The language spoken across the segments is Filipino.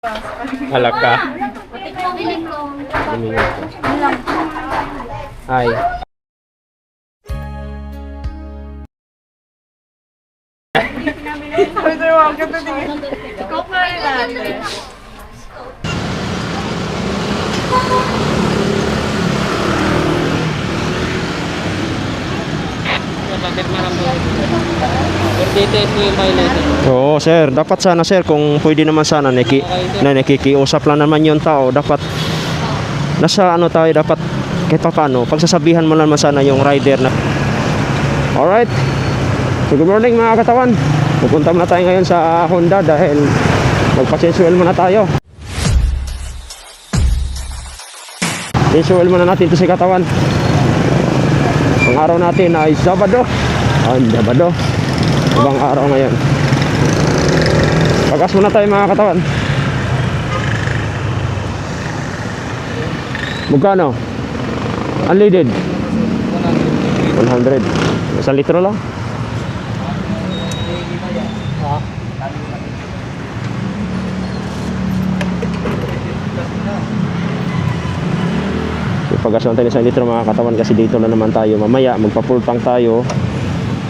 Halaka. Hi. Oo sir, dapat sana sir kung pwede naman sana nakikiusap lang naman yung tao, dapat nasa ano tayo, dapat kahit pa paano pagsasabihan mo naman sana yung rider na. Alright, so good morning mga katawan, pupunta muna tayo ngayon sa Honda dahil magpa-change muna tayo. Change muna natin ito si katawan. Ang araw natin ay Sabado. Sabado, ibang araw ngayon. Pagas muna tayo mga katawan. Magkano? Unleaded 100. 1 litro lang. Pagkasuhan tayo sa litro mga katawan kasi dito na naman tayo mamaya magpa-full tank tayo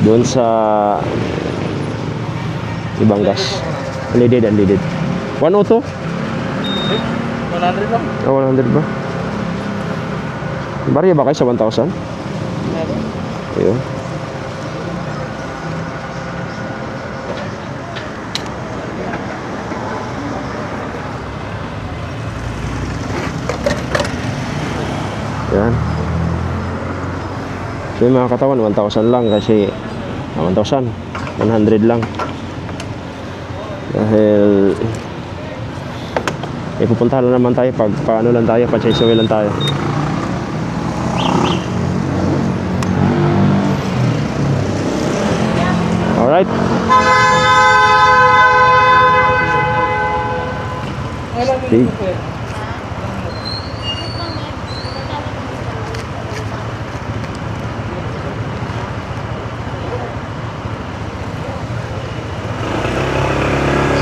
doon sa ibang gas. Unleaded 102? 100 lang. 100 ba? Barya ba kayo sa 1,000? Ayun. Yan. So yung mga katawan 1,000 lang kasi 1,000 100 lang dahil pupuntahan lang naman tayo pag paano lang tayo, pa-chase lang tayo. Alright, big.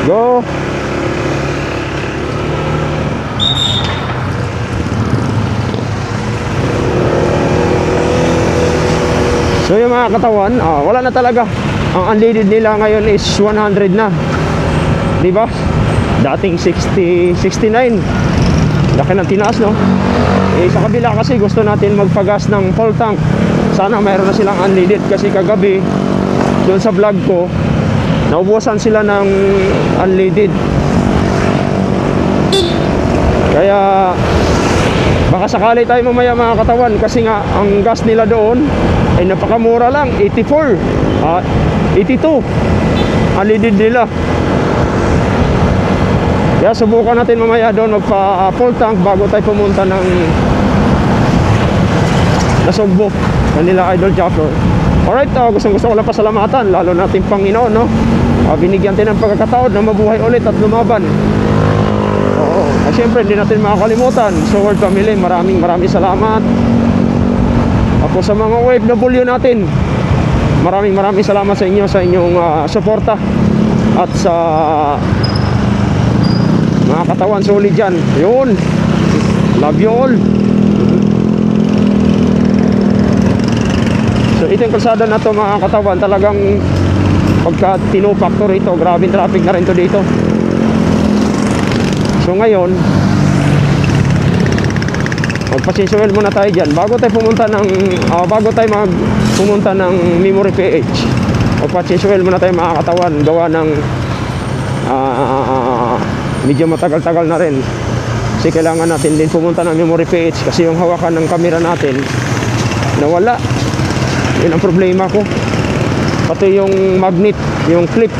Go. So yung mga katawan, wala na talaga. Ang unleaded nila ngayon is 100 na. Di ba? Dating 60, 69. Laki ng tinaas, no? Sa kabila kasi gusto natin magpagas ng full tank. Sana mayroon na silang unleaded kasi kagabi doon sa vlog ko naubusan sila ng unleaded. Kaya baka sakali tayo mamaya mga katawan kasi nga ang gas nila doon ay napakamura lang, 84, 82 unleaded nila. Kaya subukan natin mamaya doon magpa full tank bago tayo pumunta ng Nasugbo, kanila Idol Japper. Alright, gusto ko lang pasalamatan lalo nating Panginoon, no? Binigyan tayo ng pagkakataon na mabuhay ulit at lumaban. Oo, siyempre hindi natin makakalimutan so World Family, maraming salamat. Ako sa mga OFW natin, maraming salamat sa inyo, sa inyong suporta at sa mga katawan solid dyan. Yun, love you all. So ito yung kalsada na to mga katawan, talagang pagka tinupaktor ito, grabing traffic na rin to dito. So ngayon magpa-change muna tayo dyan bago tayo pumunta ng pumunta ng Memory PH. Magpa-change muna tayo mga katawan, gawa ng medyo matagal-tagal na rin kasi kailangan natin din pumunta ng Memory PH kasi yung hawakan ng camera natin nawala. Yun ang problema ko. Pati yung magnet, yung clip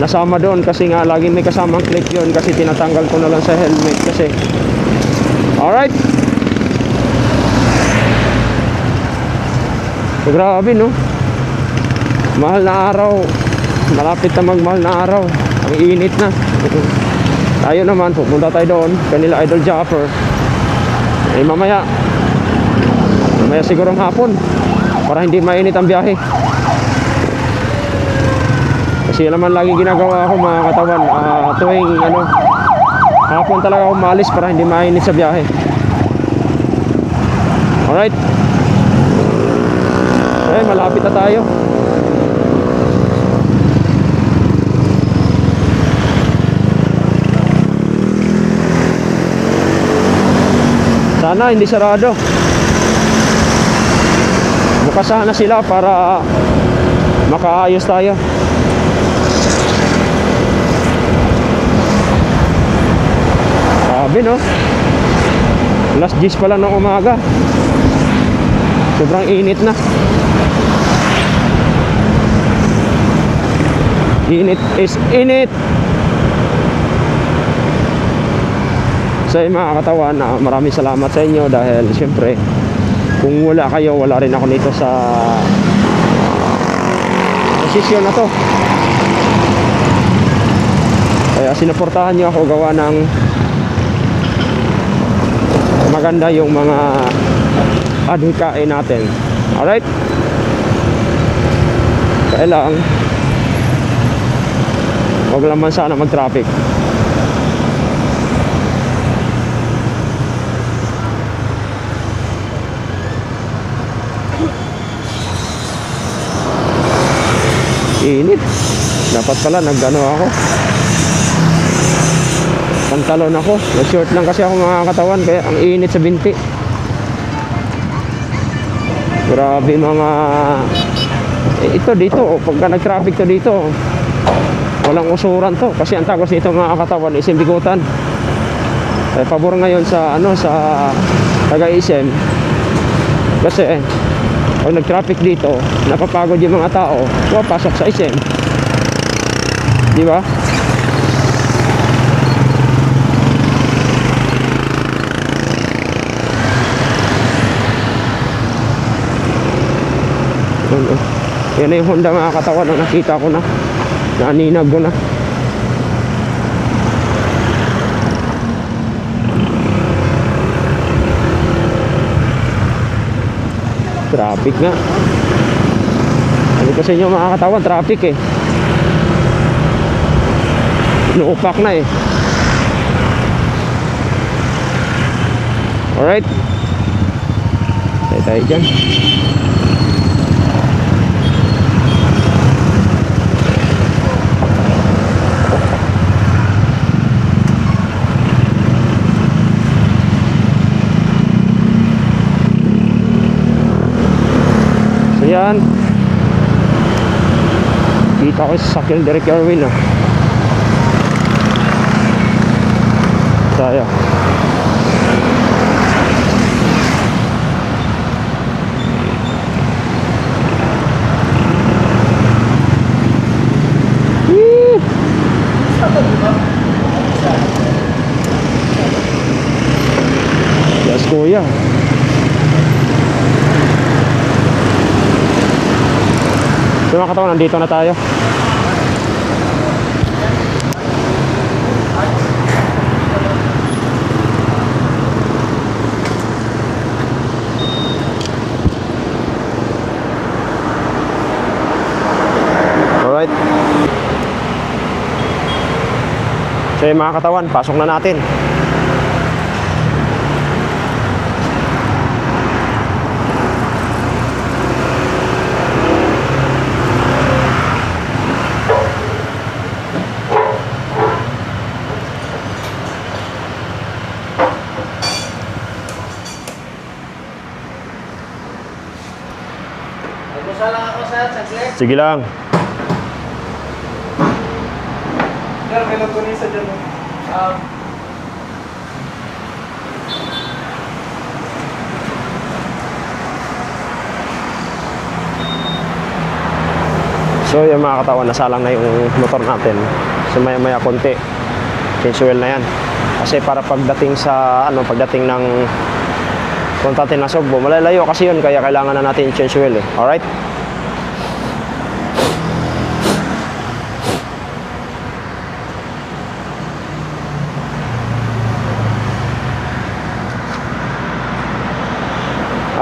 nasama doon kasi nga laging may kasamang clip yun kasi tinatanggal ko na lang sa helmet kasi. Alright, so, grabe no, mahal na araw, malapit na magmahal na araw, ang init na. Tayo naman pupunta tayo doon kanila Idol Japper mamaya sigurong hapon para hindi mainit ang biyahe. Kasi naman lagi ginagawa ko mga katawan, tuwing hapon talaga ako umalis para hindi mainit sa biyahe. Alright. Okay, malapit na tayo. Sana hindi sarado. Bukas sana sila para makaayos tayo. Sabi no, alas 10 pa lang ng umaga. Sobrang init na. Init is init. So mga katawan, maraming salamat sa inyo dahil siyempre kung wala kayo, wala rin ako nito sa posisyon na to. Kaya sinuportahan nyo ako gawa ng maganda yung mga adhikain natin. Alright? Kaya lang huwag naman sana mag-traffic. Init. Dapat pala nag-ano ako, pantalon ako, nag-short lang kasi ako mga katawan, kaya ang init sa binti. Grabe mga ito dito, pagka nag-traffic to dito, walang usuran to kasi ang tagos nito mga katawan is Bikutan. Pabor ngayon sa ano, sa taga-isem kasi pag nag-traffic dito, napapagod yung mga tao, pasok sa isem. Di ba? Yan na yung Honda mga katawan na nakita ko na. Naninag ko na. Traffic nga. Ano ko sa inyo mga katawan, traffic eh. Inuupak na eh. Alright. Tayo dyan. Yan. Kita ko sa sakyan Derek Erwin ah. Saya. Yes, kuya. So mga katawan, nandito na tayo. Alright. So mga katawan, pasok na natin. Sige lang. Sir, may longganisa dyan. So yung mga katawan, nasalang na yung motor natin. So maya maya konti, change oil na yan. Kasi para pagdating sa pagdating ng punta natin na Sogbo, malalayo kasi yun, kaya kailangan na natin change oil eh. Alright?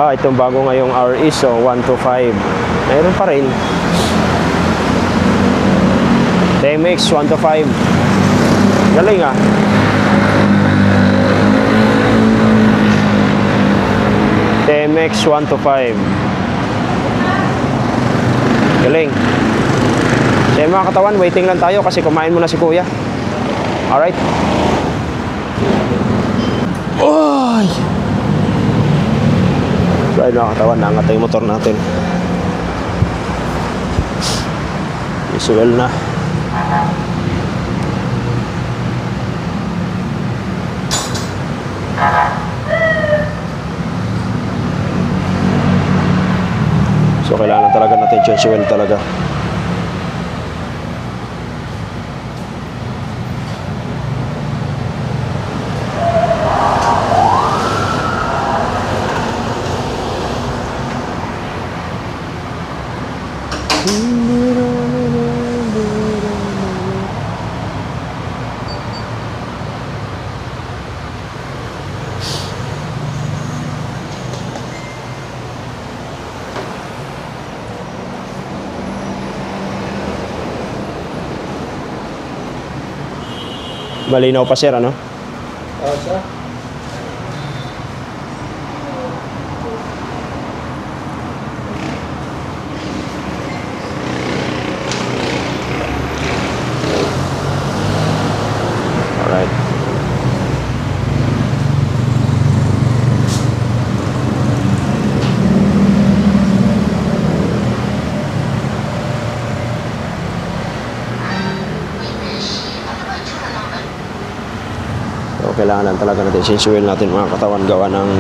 Itong bago ngayong RE, so 125. Mayroon pa rin. TMX 125. Galing ah. TMX 125. Galing. So yun, mga katawan, waiting lang tayo kasi kumain muna si kuya. Alright. Oy! So ayun, mga katawan, naangat yung motor natin. Visual na. So kailangan talaga natin change oil talaga. Malinaw pa sir, ano? Sir. Alright. So, kailangan talaga natin change oil natin mga katawan, gawa ng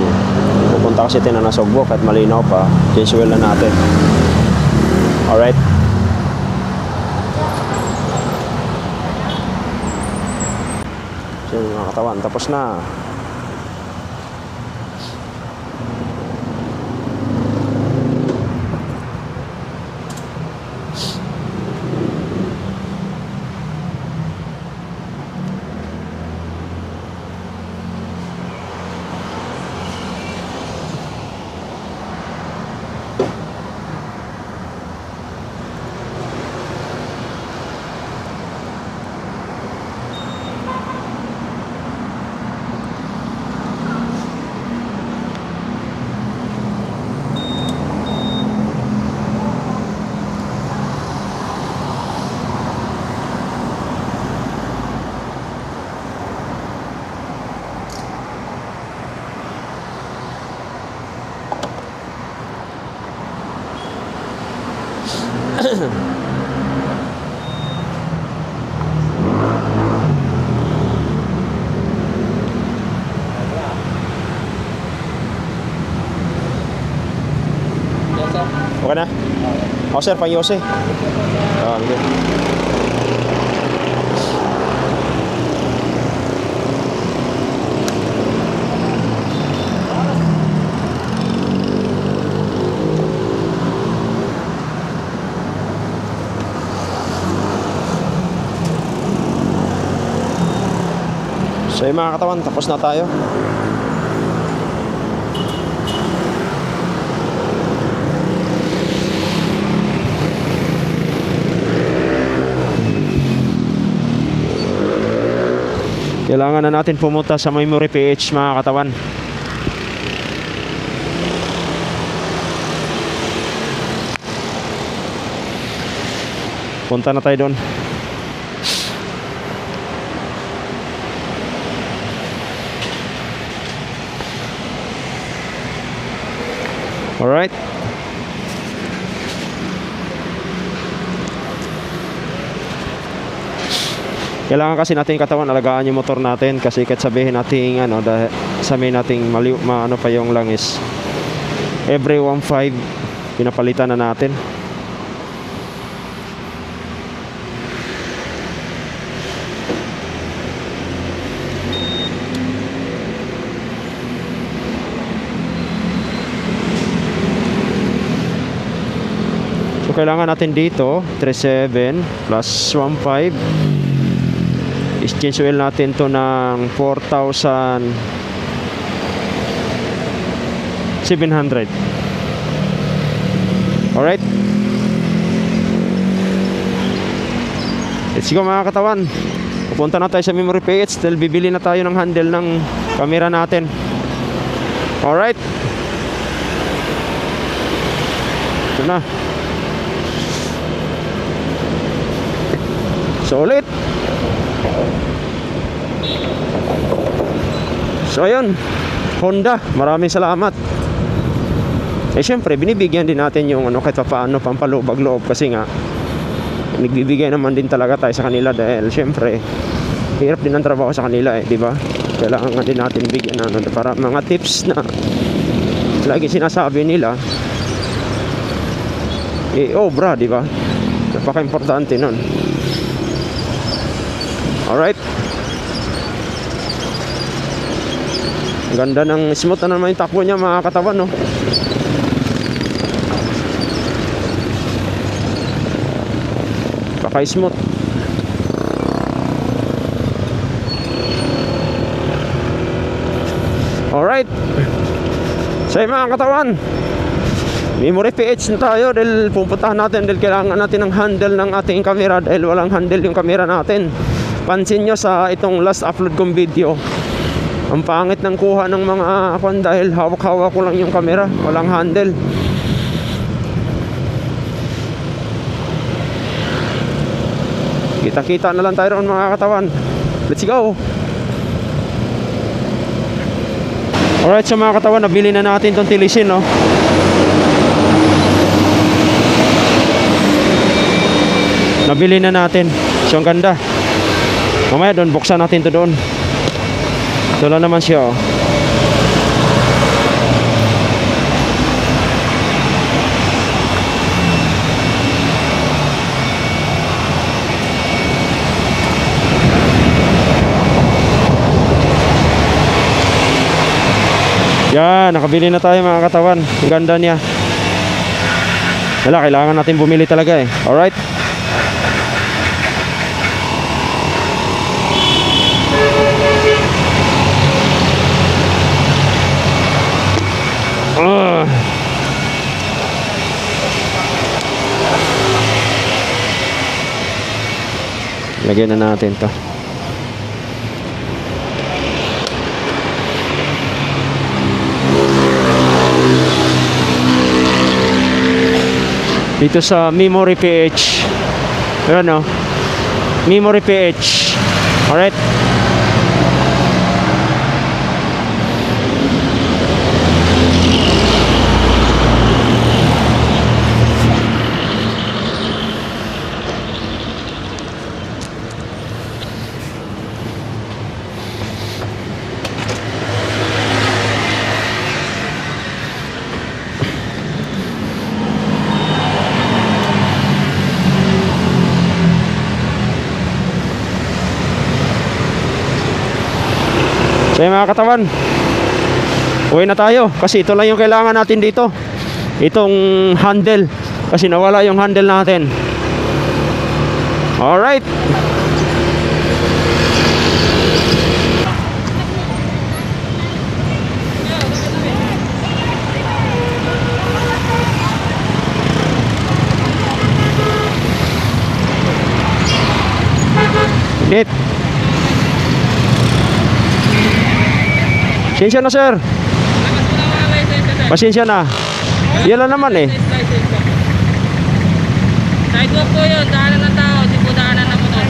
pupunta kasi tayo na Nasugbo kahit malinaw pa, change oil na natin. Alright. So mga katawan, tapos na. Okay na? O sir, pang Yose. Okay. So yung mga katawan, tapos na tayo. Kailangan na natin pumunta sa Memory PH mga katawan. Punta na tayo doon. Alright. Kailangan kasi natin katawan, alagaan yung motor natin kasi kahit sabihin natin ano, dahil sabihin natin ano pa yung langis, every 1.5 pinapalitan na natin. So kailangan natin dito 3.7 plus 1.5, exchange oil natin to ng 4,700. Alright, let's go mga katawan. Pupunta na tayo sa Memory PH dahil bibili na tayo ng handle ng camera natin. Alright. Ito na. Solid. So ayun, Honda, maraming salamat. Eh syempre, binibigyan din natin yung ano, kahit paano pampalubag-loob kasi nga nagbibigay naman din talaga tayo sa kanila dahil syempre hirap din ang trabaho sa kanila eh, di ba? Kailangan nga din natin bigyan ano, para mga tips na lagi sinasabi nila eh obra, di ba? Napaka-importante nun. Alright. Ganda ng smooth na naman yung takbo niya mga katawan, no? Paka-smooth. Alright. So mga katawan, memory PH na tayo dahil pupuntahan natin dahil kailangan natin ng handle ng ating camera dahil walang handle yung camera natin. Pansin nyo sa itong last upload kong video, ang pangit ng kuha ng mga akon dahil hawak-hawak ko lang yung camera, walang handle. Kita-kita na lang tayo ron mga katawan. Let's go. Alright, so mga katawan, nabili na natin itong tilisin, no? Nabili na natin. So ang ganda. Mamaya doon, buksan natin to doon. Ito lang naman siya, oh. Yan, nakabili na tayo mga katawan. Ang ganda niya. Wala, kailangan natin bumili talaga eh. Alright. Lagyan na natin to. Dito sa Memory PH. Ayan, no? Memory PH. Alright. So mga katawan, uwi na tayo kasi ito lang yung kailangan natin dito, itong handle, kasi nawala yung handle natin. Alright. Net. Pasensya na sir. Pasensya na. Yan lang naman eh. Sidewalk po yun, daanan ng tao, di po daanan ng motor.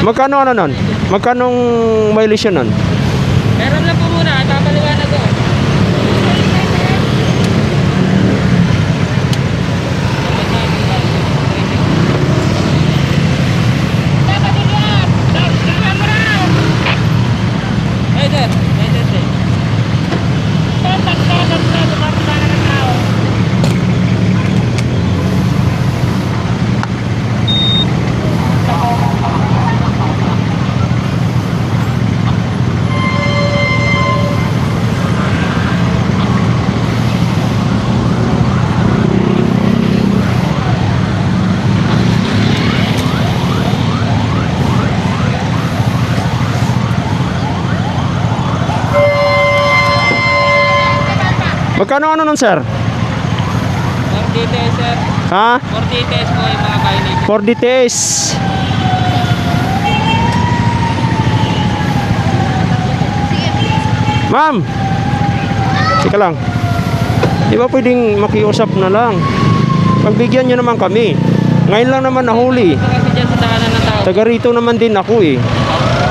Magkano ano nun? Magkanong violation nun? Meron lang po muna, papaliwanag ko. Magkano ano nun sir? 40 days sir. Ha? 40 days po yung mga violation. 40 days. Ma'am, teka lang. Di ba pwedeng makiusap na lang? Pagbigyan nyo naman kami. Ngayon lang naman nahuli. Ito kasi dyan sa daanan ng tao. Taga rito naman din ako eh.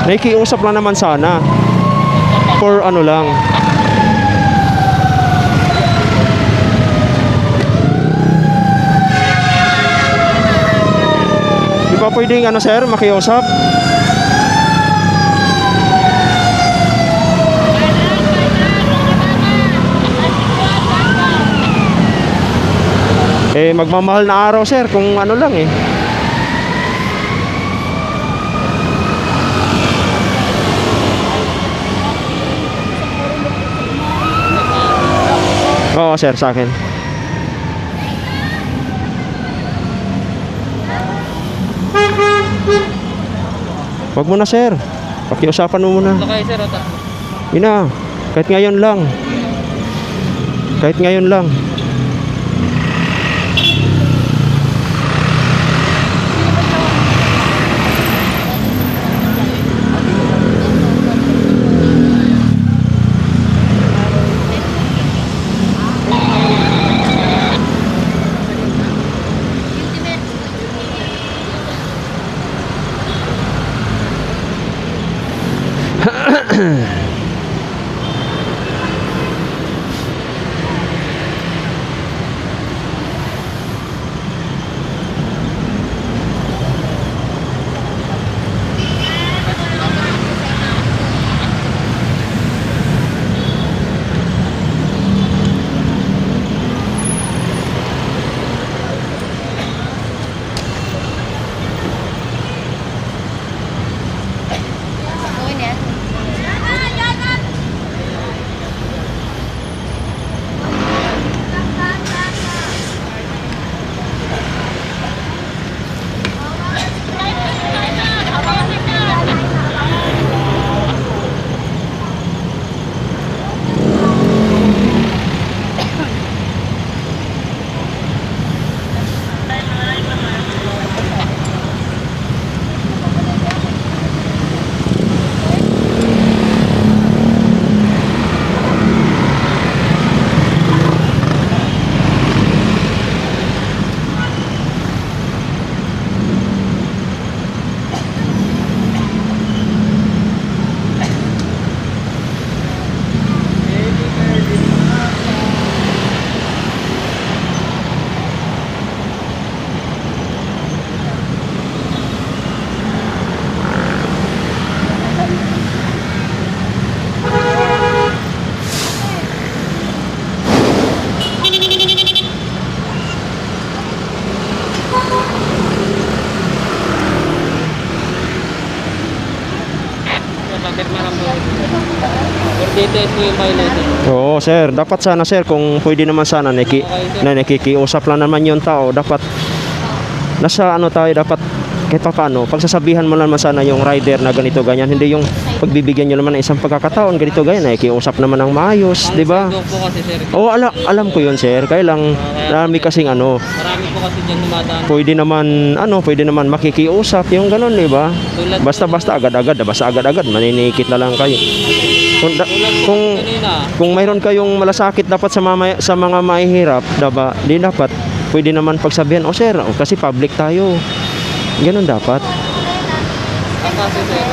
Nakikiusap lang naman sana. For ano lang. Di ba pwedeng ano sir, makiusap? Eh magmamahal na araw sir kung ano lang eh. Oo sir, sa akin. Wag mo na sir. Pakiusapan mo muna. Ito kayo sir, ota. Yun na. Kahit ngayon lang. Kahit ngayon lang. Details mo yung violation. Oo sir, dapat sana sir kung pwede naman sana nakikiusap lang naman yung tao, dapat nasa ano tayo, dapat kahit pa paano pagsasabihan mo naman sana yung rider na ganito ganyan, hindi yung pagbibigyan nyo naman ng isang pagkakataon ganito ganyan, nakikiusap naman ng maayos, di ba? Ang po kasi sir. Oo, alam ko yun sir, kaya lang marami kasing ano, Marami po kasi dyan dumadaan. pwede naman makikiusap yung ganun, di ba? Tulad Basta agad-agad maninikit na lang kayo. Kung kung mayroon kayong malasakit dapat sa mga mahihirap, diba? Di dapat pwede naman pagsabihan, "Oh sir, kasi public tayo." Ganun dapat. Kasi sir,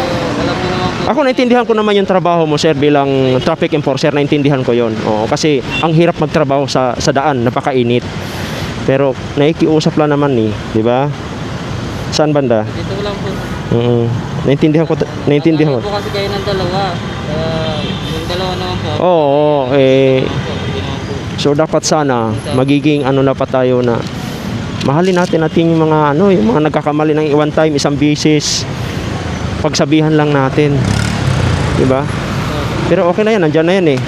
alam mo naman po. Ako naintindihan ko naman yung trabaho mo sir bilang traffic enforcer, naintindihan ko 'yon. Oo, kasi ang hirap magtrabaho sa daan, napakainit. Pero naikiusap lang naman ni, di ba? Saan banda? Dito lang po. Naintindihan ko. Naintindihan po kasi kayo ng dalawa. Yung dalawa naman po. Oo, so dapat sana magiging ano na pa tayo na mahalin natin yung mga yung mga nagkakamali ng one time, isang beses. Pagsabihan lang natin. 'Di ba? Pero okay na 'yan, nandiyan na 'yan eh.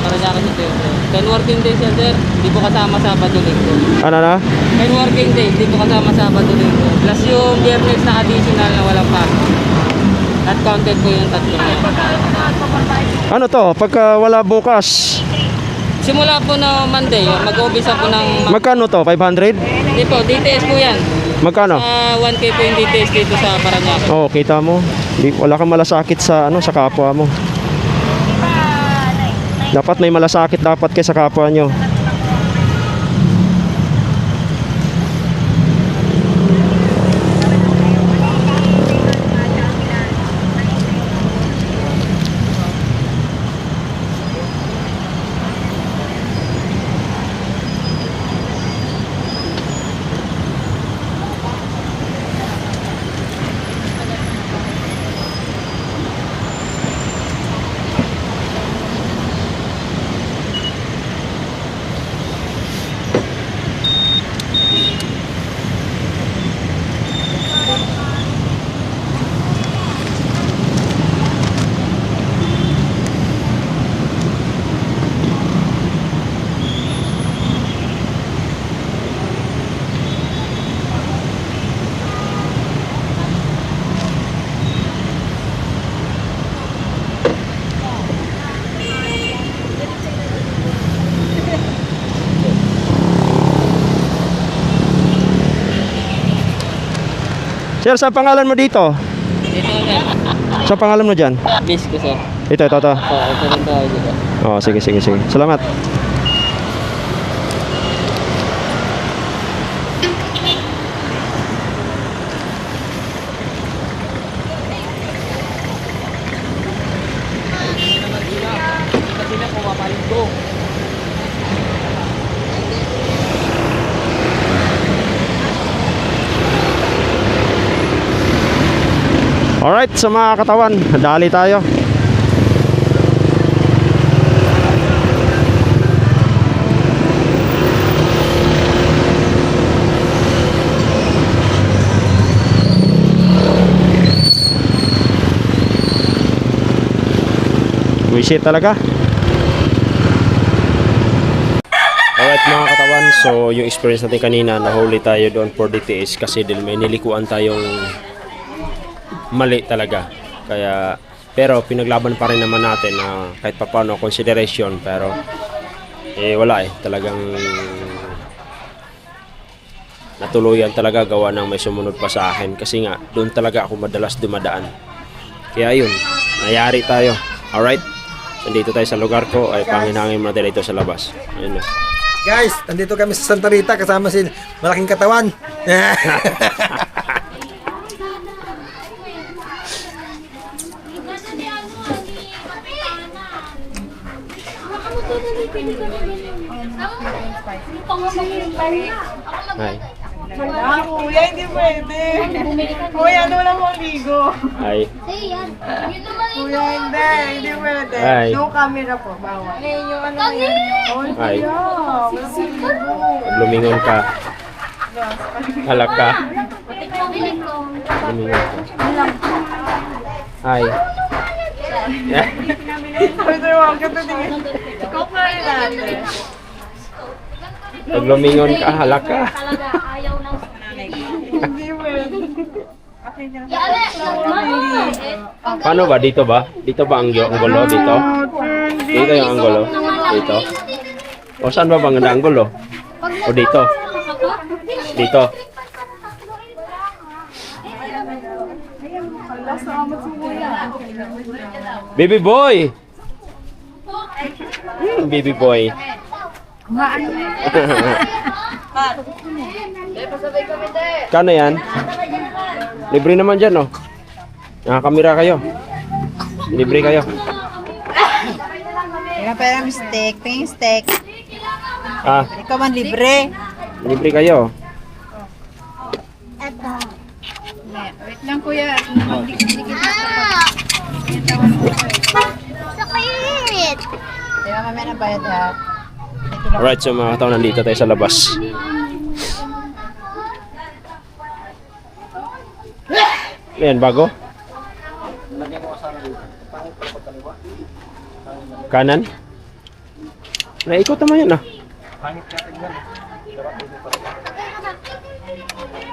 Para sa akin sir. 10 working days yan sir. Hindi po kasama Sabado Linggo. Ano na? 10 working days, hindi po kasama Sabado Linggo. Plus yung Biyernes na additional na walang pasok. At counted po yung tatlo. Ano to? Pagka wala bukas, Simula po na Monday, mag-umpisa po ng... magkano to? 500? Hindi po, DTS po yan. Magkano? 1K po yung DTS dito sa Parañaque. Oh, kita mo. Wala kang malasakit sa sa kapwa mo. Dapat may malasakit dapat kay sa kapwa nyo. Sir, sa pangalan mo dito? Dito sir. Sa pangalan mo dyan? Bis ko sir. Ito. So, ito rin tayo dito. Oh, sige. Salamat. Kasi na pumapalit ko. Alright, sa mga katawan, dali tayo. Wisit talaga. Alright mga katawan, so yung experience natin kanina, nahuli tayo doon for DTS kasi dahil may nilikuan tayong mali talaga. Kaya pero pinaglaban pa rin naman natin na kahit pa paano consideration, pero wala talagang natuluyan talaga gawa ng may sumunod pa sa akin kasi nga doon talaga ako madalas dumadaan. Kaya yun, nayari tayo. Alright, nandito tayo sa lugar ko, ay panginangin mo natin dito sa labas. Ayun na. Guys, nandito kami sa Santa Rita kasama si Malaking Katawan. Hi. Kuya, hindi pwede. Kuya, ano lang mo ligo. Hi. Kuya, hindi pwede. Ay. No camera po, bawal. Ngayon yung ano yun. Hi. Yeah, Pag lumingon ka. Halak ka. Lumingon ka. Hi. Pwede wag ka tingin. Ikaw pa rin natin. Pag lumingon ka, halak ka. Hindi pwede. Paano ba? Dito ba? Dito ba ang anggulo? Dito? Dito yung anggulo? Dito? O saan ba bang anggulo? O dito? Dito? Baby boy! Baby boy. Kano yan? Libre naman dyan, oh. Nakakamera kayo. Libre kayo. Kaya pera ng steak, ping steak. Ah, Ikaw man libre. libre kayo. Wait lang kuya. Sakit! Kaya mamaya na bayad ha. Alright, so mga katao, nandito tayo sa labas. Ayan, bago. Kanan. Naikot naman yan, ah.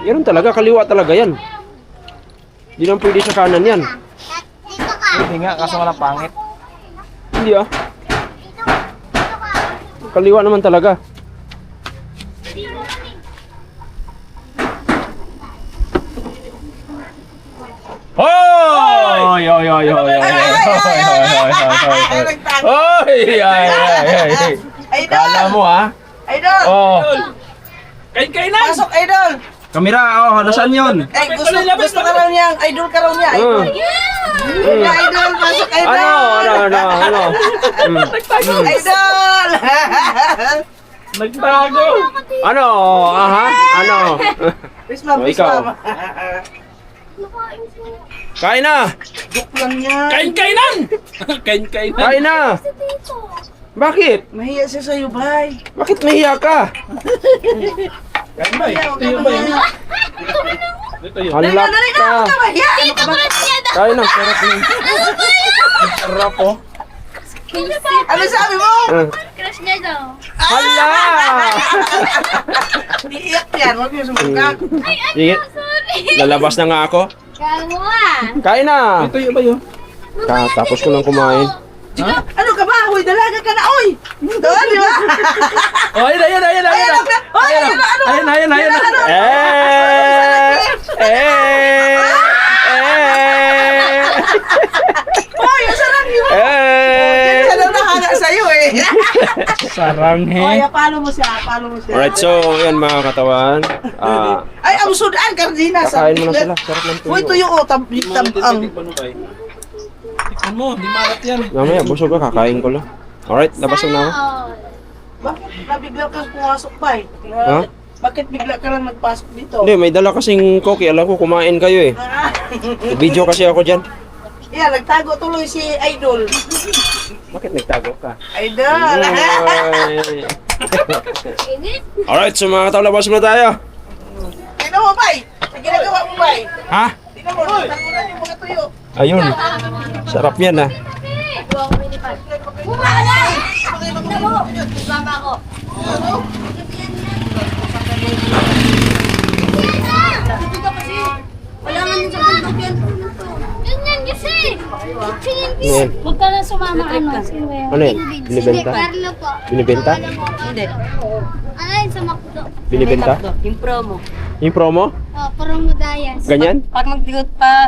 Yan talaga, kaliwa talaga yan. Hindi naman pwede sa kanan yan. Dito ka! Hindi nga, kaso wala pangit. Hindi, ah. Kaliwa naman talaga. Hoy! Hoy, hoy, hoy, hoy. Hoy, ay, ay. Kala mo, ha? Idol! Oh. Pasok, idol! Kamera, oh, nasaan yun? Eh, gusto ka raw niya, idol ka raw niya. Idol. Kuya, idol, pasok, idol! Ano? Idol! Nagtago! Ano? Aha? Ano? Peace love, Oh, peace ikaw. love. Kain na! Joke lang yan. Kain-kainan! Kain-kainan! Kain na! Bakit? Mahiya siya sa'yo, bay. Bakit nahiya ka? Kain ba? Mahiya, huwag Ito ka yun ba yun? mahiya. Ito yun. Dali Halak na, dali na, ka! huwag ka mahiya. Ano ka ba? Kain na, sarap na. Sarap oh. Ano sabi mo? Crush niya daw. Hala! Iiyak yan, huwag niyo sumugak. Sige, lalabas na nga ako. Kala mo ah. Kain na! Ito yun ba yun? Tapos ko lang kumain. Ano ka ba? Huy, Uy, dalaga ka na, uy! Doon, di ba? Oh, ayun. Ayan, Uy, ang sarap yun! Siya lang nahala sa'yo eh. Sarang Uy, palo mo siya. Alright, so yan mga katawan. Ay, ang sudan, kardina. Kakain mo na sila. Sarap ng tuyo. Uy, tuyo, oh, ang... Tikman mo, di marat yan. Mamaya, busog ka, kakain ko lang. Alright, labas na ako. Bakit nabigla kang pumasok pa eh? Ha? Bakit bigla ka lang nagpasok dito? Hindi, may dala kasing cookie. Alam ko, kumain kayo eh. Video kasi ako dyan. Yan, nagtago tuloy si Idol. Bakit nagtago ka? Idol! Ay. Alright, so mga katawan, labas na tayo. Tingnan mo, Bay! Ang ginagawa mo, Bay! Ha? Tingnan mo, tangunan yung mga tuyo. Ayun. Sarap yan ah. Baba ko. Wala nga nung sa bundok yan. Yun yan kasi. Ano yan? Huwag ka na sumama, ano. Ano yan? Binibenta? Carlo po. Binibenta? Hindi. Ano yun sa Macdo? Binibenta? Yung promo. Yung promo? Oh, parang Mudayas. Ganyan? Pag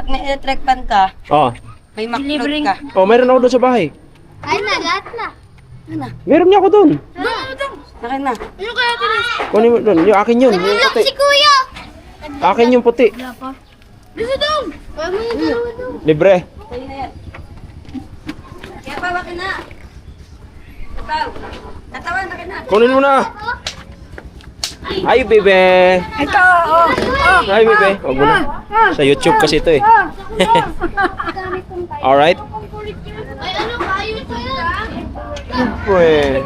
may electric pan ka, Oo. may McFloat ka. Oh, mayroon ako doon sa bahay. Ay na, lahat na. Meron niya ako doon. Akin na. Ano kaya tinis? Kunin mo doon. Yung akin yun. Yung Nagulong puti. si Kuya! Akin yung puti. Bisa dong! Wala mo yung dalawa dong. Libre. Kaya pa, akin na. Ikaw. Tatawan, akin na. Kunin mo na. Ay, bebe. Ito, oh! Ay, bebe. Huwag mo na. Sa YouTube kasi ito eh. Alright. Ay, ano ba? Ayun ko yan. Siyempre.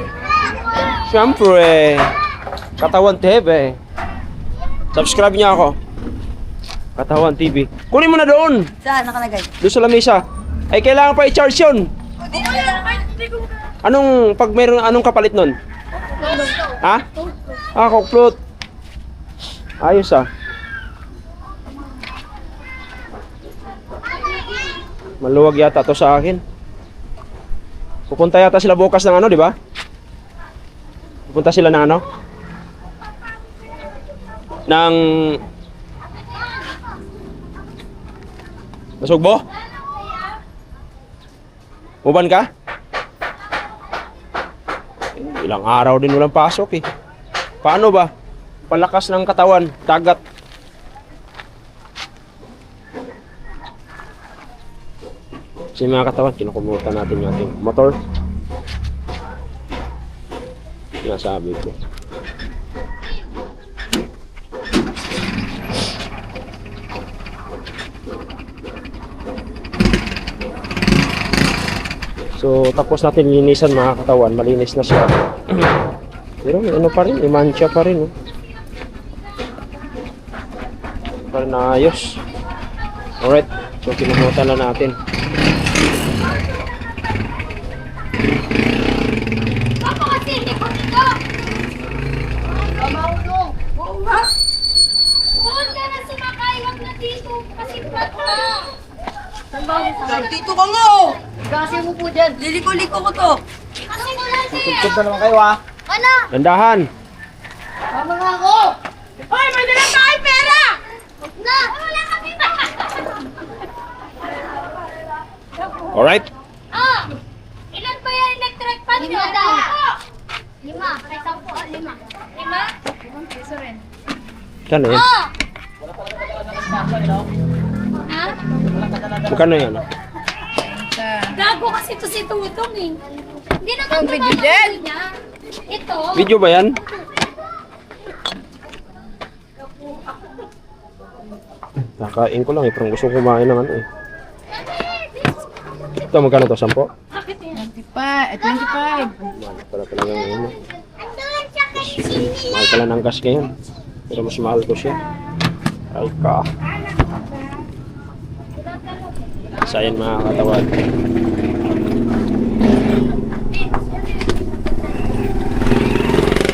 Siyempre. Katawan TV. Subscribe niya ako. Katawan TV. Kunin mo na doon. Saan nakalagay? Doon sa lamesa. Ay, kailangan pa i-charge yun. Anong kapalit nun? Ha? Ah, Coke float. Ayos ah. Maluwag yata to sa akin. Pupunta yata sila bukas ng ano, di ba? Pupunta sila ng ano? Ng Nasugbo? Uban ka? Ilang araw din walang pasok eh. Paano ba? Palakas ng katawan, dagat. Kasi mga katawan, kinukumutan natin yung ating motor. Sinasabi ko. So, tapos natin linisan mga katawan. Malinis na siya. Pero may ano pa rin, may mancha pa rin. Oh. Pa rin naayos. Alright, so kinumutan na natin. Papa kasi, hindi ko dito. Pamaulong. Oo nga. Huwag ka na sumakay. Huwag na dito. Kasi pata. Dito ka nga, oh! Kasi mo po dyan. Liliko-liko ko to. Kasi wala siya. Tugtog na naman kayo ah. Ano? Dandahan. Tama nga ako. Hoy, may dala tayo pera! Huwag na. Wala kami ba? Alright. Ah! Ilan ba yung electric fan nyo? 5 daw. 5. May 10. 5. 5? 5 piso rin. Kano yan? Ah! Ha? Magkano yan? Gago kasi ito si Tutong eh. Hindi naman video niya. Ito. Video ba yan? Nakain ko lang eh. Parang gusto ko kumain ng ano eh. Ito, magkano to? 10? 25. Mahal pala talaga ngayon. eh. Mahal pala ng gas ngayon. Pero mas mahal ko siya. Ay ka. Sayan mga katawan.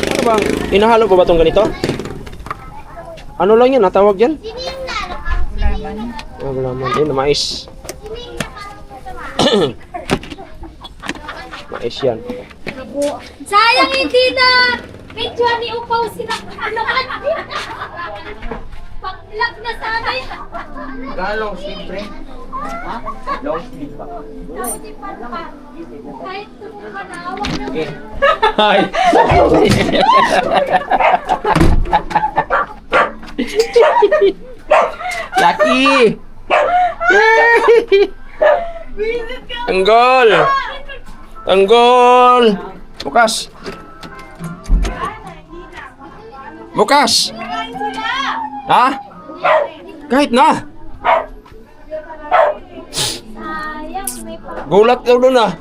Ano bang? Inahalo ko ba itong ganito? Ano lang yan? Natawag yan? Wala man. Yun, mais. Ayos yan. Sayang hindi na medyo ni Upaw sila. Pag-vlog na sana yun. Long sleeve, pre. Ha? Long sleeve pa. Kahit tumuka na, awag na. Ay. Lucky. Tanggol. Tanggol. Bukas. Bukas. Ha? Kahit na. Sayang, may pang... Gulat daw doon ah.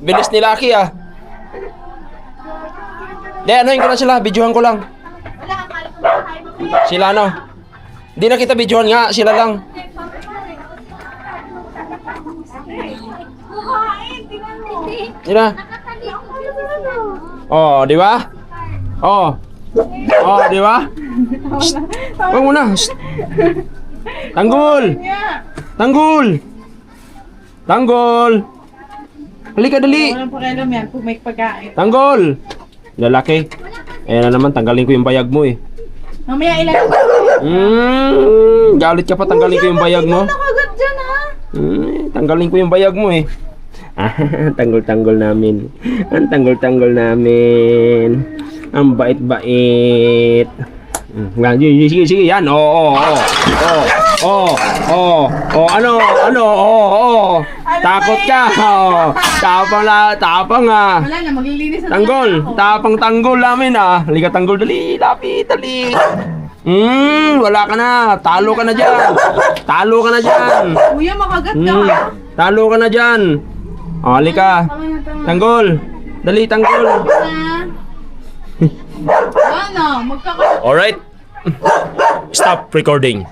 Bilis ni Lucky ah. Di, anuhin ko na sila. Videohan ko lang. Sila ano? Di na kita videohan nga. Sila lang. Di na. Oh, di ba? Oh. Oh, di ba? Shh. Huwag muna. Shh. Tanggol. Tanggol. Tanggol. Halika, dali. Walang pakialam yan kung may pagkain. Tanggol. Lalaki. Ayan na naman, tanggalin ko yung bayag mo eh. Mamaya ilan. Galit ka pa, tanggalin ko yung bayag mo. Nakagat dyan ha. Tanggalin ko yung bayag mo eh. Tanggol-tanggol namin. Ang tanggol-tanggol namin. Ang bait-bait. Sige, yan. Ano. Takot ka. Tapang ah. Wala na, maglilinis na. Tanggol, tapang-tanggol namin ah. Halika tanggol, dali, lapit, dali. Wala ka na. Talo ka na dyan. Talo ka na dyan. Kuya, makagat ka ha. Talo ka na dyan. O, halika. Tanggol. Dali, tanggol. Ano, magkakagat. Alright. Stop recording.